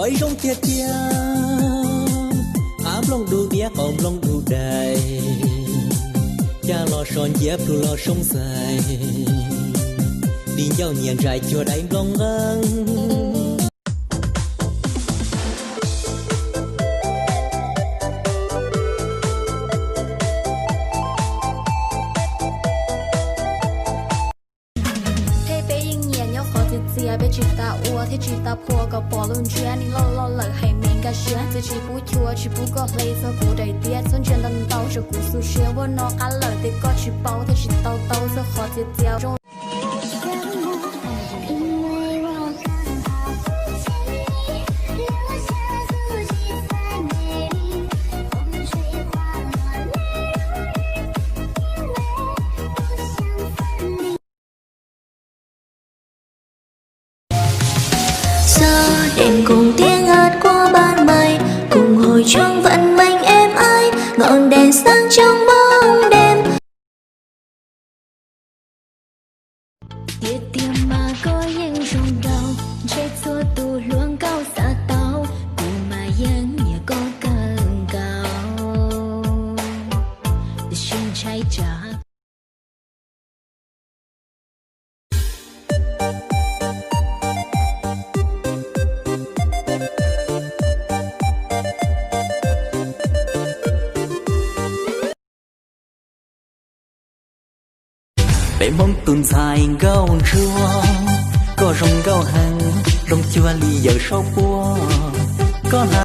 ôi rong tia tia ám long đu tia ôm long đu đầy cha lo son dép tu lo sông dài đi nhau nhàn dài cho đánh long ngang被知道我才知道破个波轮圈，你老老了还没敢选，自己不缺，去不过黑色不对跌，从前等到这故事学我脑干了的歌去包，才知道都是好姐姐中。Đêm cùng tiếng hát qua ban mây, cùng hồi chuông vận mệnh êm ái, ngọn đèn sáng trong bóng đêm. Tiết tiêm mà có những trong đầu, chết xua tu luồng cao xa tao, cùng mà yên nhẹ có cần cao, xin trái trả. bé mong tuần dài gao chua có rong gao hàng rong chua lì giờ sau qua có là